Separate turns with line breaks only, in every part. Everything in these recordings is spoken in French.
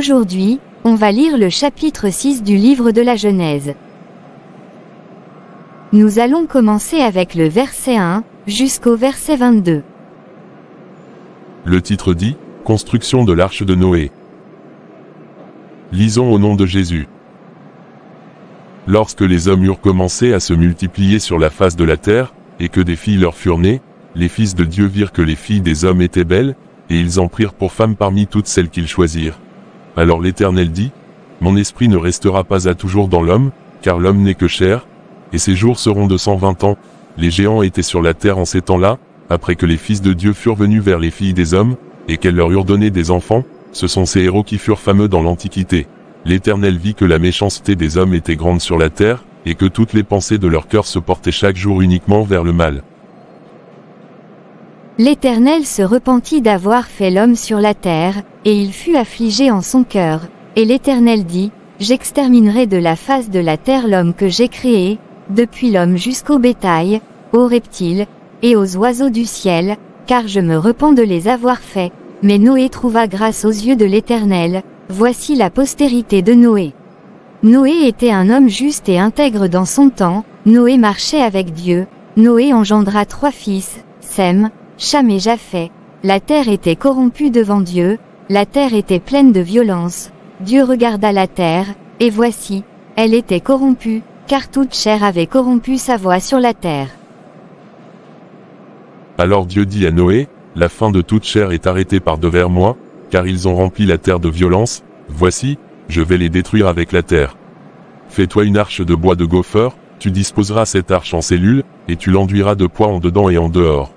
Aujourd'hui, on va lire le chapitre 6 du livre de la Genèse. Nous allons commencer avec le verset 1, jusqu'au verset 22.
Le titre dit « Construction de l'arche de Noé ». Lisons au nom de Jésus. Lorsque les hommes eurent commencé à se multiplier sur la face de la terre, et que des filles leur furent nées, les fils de Dieu virent que les filles des hommes étaient belles, et ils en prirent pour femmes parmi toutes celles qu'ils choisirent. Alors l'Éternel dit, « Mon esprit ne restera pas à toujours dans l'homme, car l'homme n'est que chair, et ses jours seront de 120 ans. » Les géants étaient sur la terre en ces temps-là, après que les fils de Dieu furent venus vers les filles des hommes, et qu'elles leur eurent donné des enfants. Ce sont ces héros qui furent fameux dans l'Antiquité. L'Éternel vit que la méchanceté des hommes était grande sur la terre, et que toutes les pensées de leur cœur se portaient chaque jour uniquement vers le mal.
L'Éternel se repentit d'avoir fait l'homme sur la terre, et il fut affligé en son cœur. Et l'Éternel dit, « J'exterminerai de la face de la terre l'homme que j'ai créé, depuis l'homme jusqu'au bétail, aux reptiles, et aux oiseaux du ciel, car je me repens de les avoir faits. » Mais Noé trouva grâce aux yeux de l'Éternel. Voici la postérité de Noé. Noé était un homme juste et intègre dans son temps. Noé marchait avec Dieu. Noé engendra 3 fils, Sem, Cham et Japheth. La terre était corrompue devant Dieu, la terre était pleine de violence. Dieu regarda la terre, et voici, elle était corrompue, car toute chair avait corrompu sa voie sur la terre.
Alors Dieu dit à Noé, « La fin de toute chair est arrêtée par devers moi, car ils ont rempli la terre de violence. Voici, je vais les détruire avec la terre. Fais-toi une arche de bois de gopher, tu disposeras cette arche en cellules, et tu l'enduiras de poids en dedans et en dehors.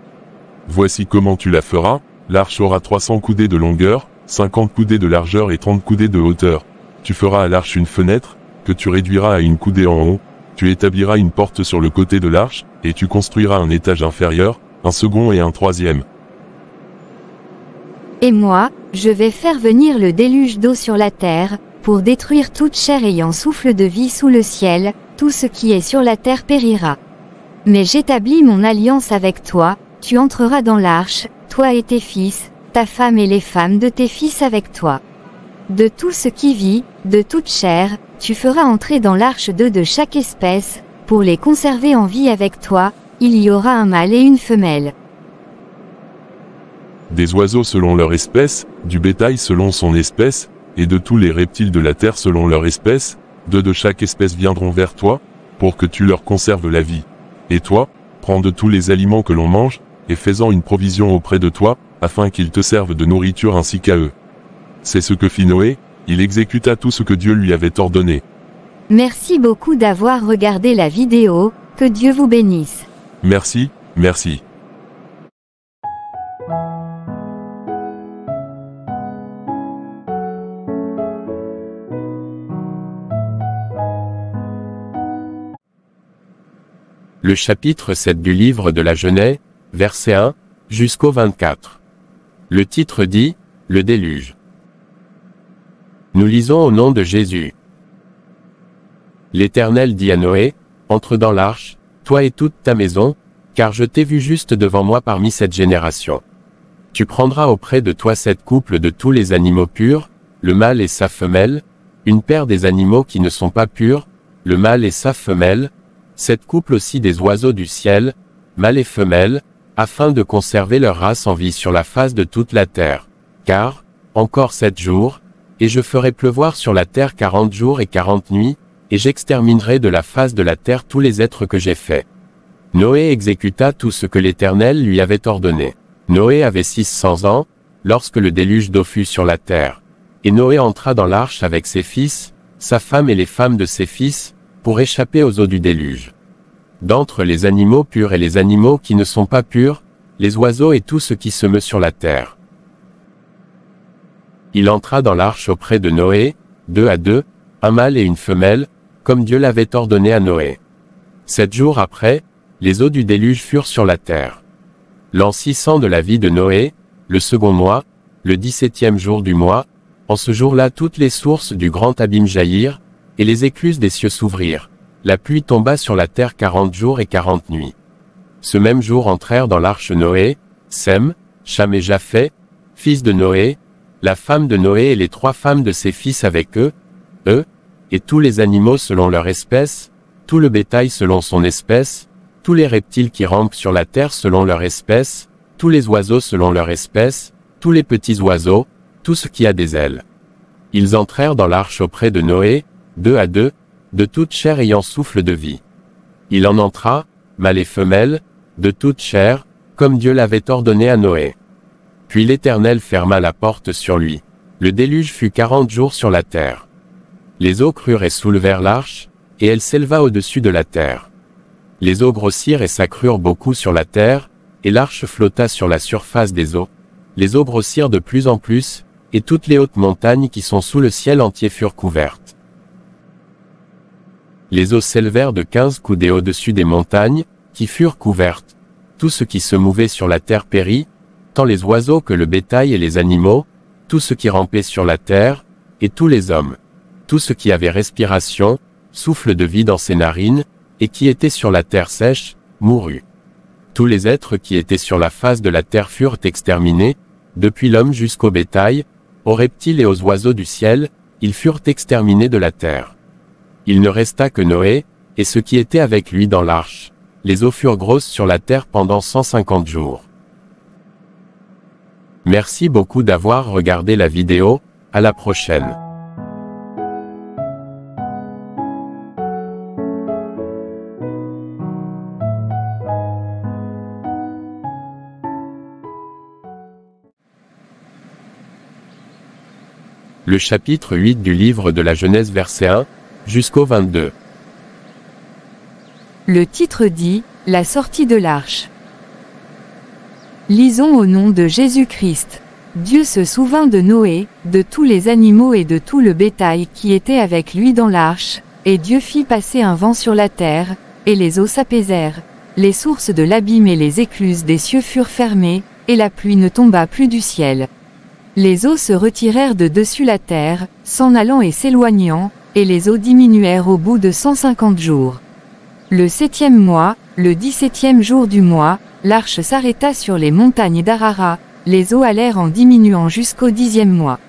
Voici comment tu la feras, l'arche aura 300 coudées de longueur, 50 coudées de largeur et 30 coudées de hauteur. Tu feras à l'arche une fenêtre, que tu réduiras à une coudée en haut, tu établiras une porte sur le côté de l'arche, et tu construiras un étage inférieur, un second et un troisième.
Et moi, je vais faire venir le déluge d'eau sur la terre, pour détruire toute chair ayant souffle de vie sous le ciel, tout ce qui est sur la terre périra. Mais j'établis mon alliance avec toi, tu entreras dans l'arche, toi et tes fils, ta femme et les femmes de tes fils avec toi. De tout ce qui vit, de toute chair, tu feras entrer dans l'arche 2 de chaque espèce, pour les conserver en vie avec toi, il y aura un mâle et une femelle.
Des oiseaux selon leur espèce, du bétail selon son espèce, et de tous les reptiles de la terre selon leur espèce, 2 de chaque espèce viendront vers toi, pour que tu leur conserves la vie. Et toi, prends de tous les aliments que l'on mange, et fais-en une provision auprès de toi, afin qu'ils te servent de nourriture ainsi qu'à eux. C'est ce que fit Noé, il exécuta tout ce que Dieu lui avait ordonné.
Merci beaucoup d'avoir regardé la vidéo, que Dieu vous bénisse.
Merci, merci.
Le chapitre 7 du livre de la Genèse, verset 1, jusqu'au 24. Le titre dit, « Le déluge ». Nous lisons au nom de Jésus. L'Éternel dit à Noé, « Entre dans l'arche, toi et toute ta maison, car je t'ai vu juste devant moi parmi cette génération. Tu prendras auprès de toi 7 couples de tous les animaux purs, le mâle et sa femelle, une paire des animaux qui ne sont pas purs, le mâle et sa femelle, 7 couples aussi des oiseaux du ciel, mâle et femelle, afin de conserver leur race en vie sur la face de toute la terre. Car, encore 7 jours, et je ferai pleuvoir sur la terre 40 jours et 40 nuits, et j'exterminerai de la face de la terre tous les êtres que j'ai faits. » Noé exécuta tout ce que l'Éternel lui avait ordonné. Noé avait 600 ans, lorsque le déluge d'eau fut sur la terre. Et Noé entra dans l'arche avec ses fils, sa femme et les femmes de ses fils, pour échapper aux eaux du déluge. D'entre les animaux purs et les animaux qui ne sont pas purs, les oiseaux et tout ce qui se meut sur la terre. Il entra dans l'arche auprès de Noé, 2 à 2, un mâle et une femelle, comme Dieu l'avait ordonné à Noé. 7 jours après, les eaux du déluge furent sur la terre. L'an 600 de la vie de Noé, le second mois, le 17e jour du mois, en ce jour-là toutes les sources du grand abîme jaillirent, et les écluses des cieux s'ouvrirent. La pluie tomba sur la terre 40 jours et 40 nuits. Ce même jour entrèrent dans l'arche Noé, Sem, Cham et Japheth, fils de Noé, la femme de Noé et les 3 femmes de ses fils avec eux, et tous les animaux selon leur espèce, tout le bétail selon son espèce, tous les reptiles qui rampent sur la terre selon leur espèce, tous les oiseaux selon leur espèce, tous les petits oiseaux, tout ce qui a des ailes. Ils entrèrent dans l'arche auprès de Noé, 2 à 2, de toute chair ayant souffle de vie. Il en entra, mâle et femelle, de toute chair, comme Dieu l'avait ordonné à Noé. Puis l'Éternel ferma la porte sur lui. Le déluge fut 40 jours sur la terre. Les eaux crurent et soulevèrent l'arche, et elle s'éleva au-dessus de la terre. Les eaux grossirent et s'accrurent beaucoup sur la terre, et l'arche flotta sur la surface des eaux. Les eaux grossirent de plus en plus, et toutes les hautes montagnes qui sont sous le ciel entier furent couvertes. Les eaux s'élevèrent de 15 coudées au-dessus des montagnes, qui furent couvertes. Tout ce qui se mouvait sur la terre périt, tant les oiseaux que le bétail et les animaux, tout ce qui rampait sur la terre, et tous les hommes. Tout ce qui avait respiration, souffle de vie dans ses narines, et qui était sur la terre sèche, mourut. Tous les êtres qui étaient sur la face de la terre furent exterminés, depuis l'homme jusqu'au bétail, aux reptiles et aux oiseaux du ciel, ils furent exterminés de la terre. Il ne resta que Noé, et ce qui était avec lui dans l'arche. Les eaux furent grosses sur la terre pendant 150 jours. Merci beaucoup d'avoir regardé la vidéo, à la prochaine. Le chapitre 8 du livre de la Genèse verset 1, jusqu'au 22.
Le titre dit, la sortie de l'arche. Lisons au nom de Jésus-Christ. Dieu se souvint de Noé, de tous les animaux et de tout le bétail qui était avec lui dans l'arche, et Dieu fit passer un vent sur la terre, et les eaux s'apaisèrent. Les sources de l'abîme et les écluses des cieux furent fermées, et la pluie ne tomba plus du ciel. Les eaux se retirèrent de dessus la terre, s'en allant et s'éloignant, et les eaux diminuèrent au bout de 150 jours. Le 7e mois, le 17e jour du mois, l'arche s'arrêta sur les montagnes d'Arara, les eaux allèrent en diminuant jusqu'au 10e mois.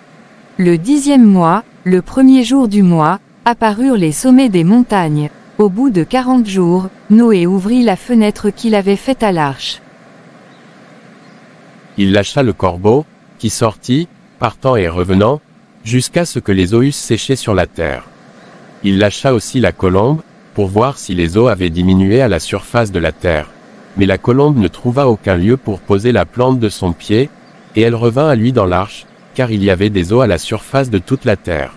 Le 10e mois, le 1er jour du mois, apparurent les sommets des montagnes. Au bout de 40 jours, Noé ouvrit la fenêtre qu'il avait faite à l'arche.
Il lâcha le corbeau, qui sortit, partant et revenant, jusqu'à ce que les eaux eussent séché sur la terre. Il lâcha aussi la colombe, pour voir si les eaux avaient diminué à la surface de la terre. Mais la colombe ne trouva aucun lieu pour poser la plante de son pied, et elle revint à lui dans l'arche, car il y avait des eaux à la surface de toute la terre.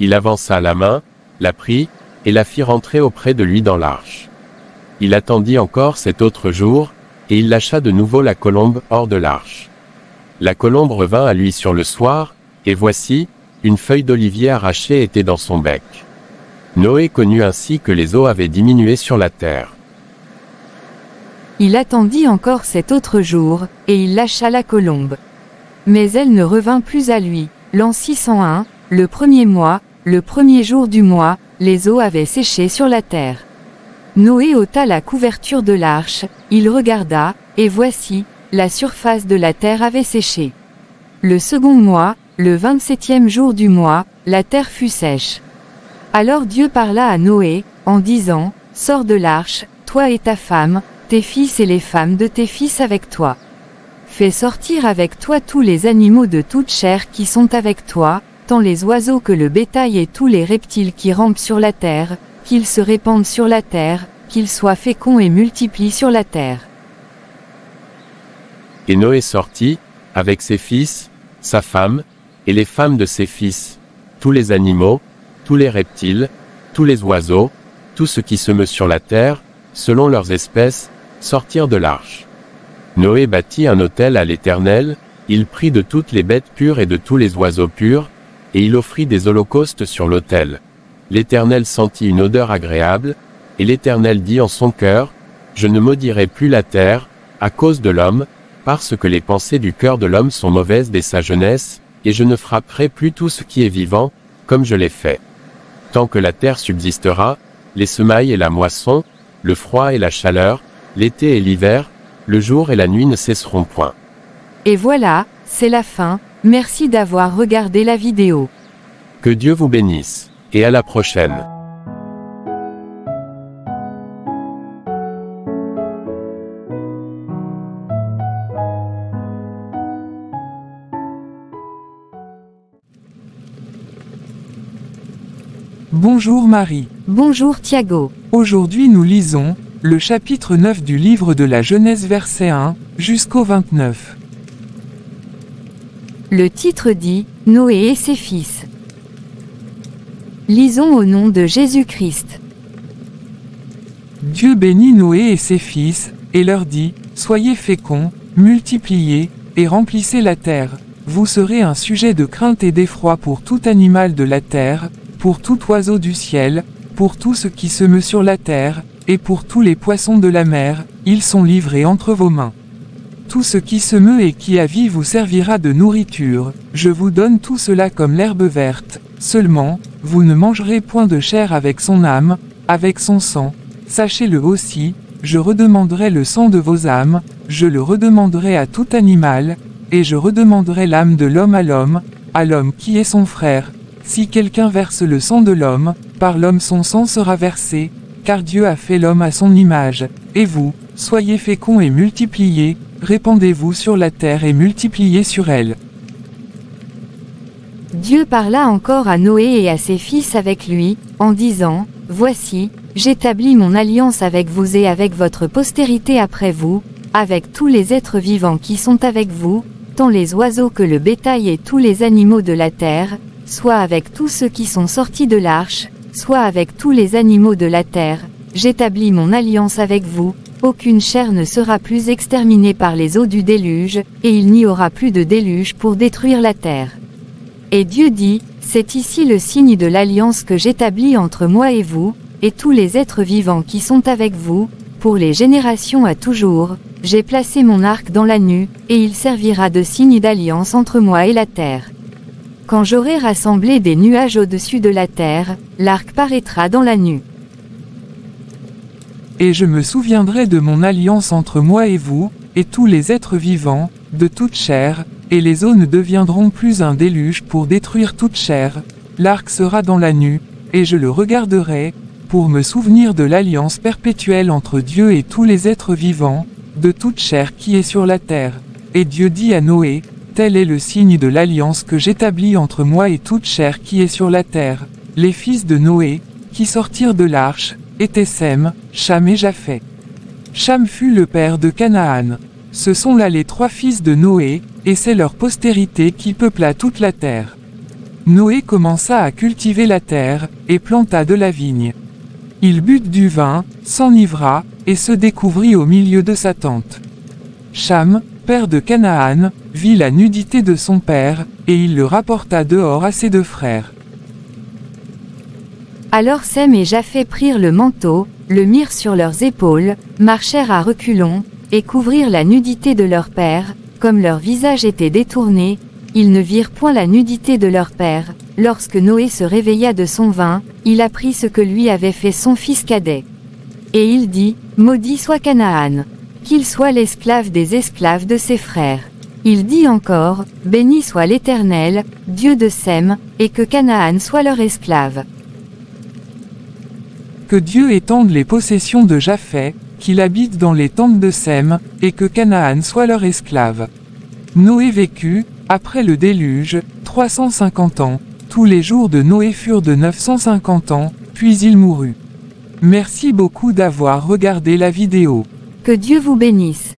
Il avança la main, la prit, et la fit rentrer auprès de lui dans l'arche. Il attendit encore cet autre jour, et il lâcha de nouveau la colombe hors de l'arche. La colombe revint à lui sur le soir, et voici, une feuille d'olivier arrachée était dans son bec. Noé connut ainsi que les eaux avaient diminué sur la terre.
Il attendit encore cet autre jour, et il lâcha la colombe. Mais elle ne revint plus à lui. L'an 601, le 1er mois, le 1er jour du mois, les eaux avaient séché sur la terre. Noé ôta la couverture de l'arche, il regarda, et voici, la surface de la terre avait séché. Le 2e mois, le 27e jour du mois, la terre fut sèche. Alors Dieu parla à Noé, en disant, « Sors de l'arche, toi et ta femme, tes fils et les femmes de tes fils avec toi. Fais sortir avec toi tous les animaux de toute chair qui sont avec toi, tant les oiseaux que le bétail et tous les reptiles qui rampent sur la terre, qu'ils se répandent sur la terre, qu'ils soient féconds et multiplient sur la terre. »
Et Noé sortit, avec ses fils, sa femme, et les femmes de ses fils, tous les animaux, tous les reptiles, tous les oiseaux, tout ce qui se meut sur la terre, selon leurs espèces, sortirent de l'arche. Noé bâtit un autel à l'Éternel, il prit de toutes les bêtes pures et de tous les oiseaux purs, et il offrit des holocaustes sur l'autel. L'Éternel sentit une odeur agréable, et l'Éternel dit en son cœur, « Je ne maudirai plus la terre, à cause de l'homme, parce que les pensées du cœur de l'homme sont mauvaises dès sa jeunesse, et je ne frapperai plus tout ce qui est vivant, comme je l'ai fait. Tant que la terre subsistera, les semailles et la moisson, le froid et la chaleur, l'été et l'hiver, le jour et la nuit ne cesseront point. »
Et voilà, c'est la fin, Merci d'avoir regardé la vidéo.
Que Dieu vous bénisse. Et à la prochaine.
Bonjour Marie.
Bonjour Thiago.
Aujourd'hui nous lisons le chapitre 9 du livre de la Genèse verset 1 jusqu'au 29.
Le titre dit « Noé et ses fils ». Lisons au nom de Jésus-Christ.
Dieu bénit Noé et ses fils, et leur dit, « Soyez féconds, multipliez, et remplissez la terre. Vous serez un sujet de crainte et d'effroi pour tout animal de la terre, pour tout oiseau du ciel, pour tout ce qui se meut sur la terre, et pour tous les poissons de la mer, ils sont livrés entre vos mains. Tout ce qui se meut et qui a vie vous servira de nourriture, je vous donne tout cela comme l'herbe verte, seulement, vous ne mangerez point de chair avec son âme, avec son sang. Sachez-le aussi, je redemanderai le sang de vos âmes, je le redemanderai à tout animal, et je redemanderai l'âme de l'homme à l'homme qui est son frère. Si quelqu'un verse le sang de l'homme, par l'homme son sang sera versé, car Dieu a fait l'homme à son image. Et vous, soyez féconds et multipliez, répandez-vous sur la terre et multipliez sur elle. »
Dieu parla encore à Noé et à ses fils avec lui, en disant, « Voici, j'établis mon alliance avec vous et avec votre postérité après vous, avec tous les êtres vivants qui sont avec vous, tant les oiseaux que le bétail et tous les animaux de la terre, soit avec tous ceux qui sont sortis de l'arche, soit avec tous les animaux de la terre, j'établis mon alliance avec vous, aucune chair ne sera plus exterminée par les eaux du déluge, et il n'y aura plus de déluge pour détruire la terre. Et Dieu dit, c'est ici le signe de l'alliance que j'établis entre moi et vous, et tous les êtres vivants qui sont avec vous, pour les générations à toujours, j'ai placé mon arc dans la nue, et il servira de signe d'alliance entre moi et la terre. Quand j'aurai rassemblé des nuages au-dessus de la terre, l'arc paraîtra dans la nue.
Et je me souviendrai de mon alliance entre moi et vous, et tous les êtres vivants, de toute chair, et les eaux ne deviendront plus un déluge pour détruire toute chair. L'arc sera dans la nue, et je le regarderai, pour me souvenir de l'alliance perpétuelle entre Dieu et tous les êtres vivants, de toute chair qui est sur la terre. Et Dieu dit à Noé, tel est le signe de l'alliance que j'établis entre moi et toute chair qui est sur la terre. Les fils de Noé, qui sortirent de l'arche, étaient Sem, Cham et Japhet. Cham fut le père de Canaan. Ce sont là les 3 fils de Noé, et c'est leur postérité qui peupla toute la terre. Noé commença à cultiver la terre, et planta de la vigne. Il but du vin, s'enivra, et se découvrit au milieu de sa tente. Cham, père de Canaan, vit la nudité de son père, et il le rapporta dehors à ses 2 frères.
Alors Sem et Japhet prirent le manteau, le mirent sur leurs épaules, marchèrent à reculons, et couvrirent la nudité de leur père, comme leur visage était détourné, ils ne virent point la nudité de leur père. Lorsque Noé se réveilla de son vin, il apprit ce que lui avait fait son fils cadet. Et il dit, maudit soit Canaan, qu'il soit l'esclave des esclaves de ses frères. Il dit encore, béni soit l'Éternel, Dieu de Sem, et que Canaan soit leur esclave.
Que Dieu étende les possessions de Japhet, qu'il habite dans les tentes de Sem, et que Canaan soit leur esclave. Noé vécut, après le déluge, 350 ans. Tous les jours de Noé furent de 950 ans, puis il mourut. Merci beaucoup d'avoir regardé la vidéo.
Que Dieu vous bénisse.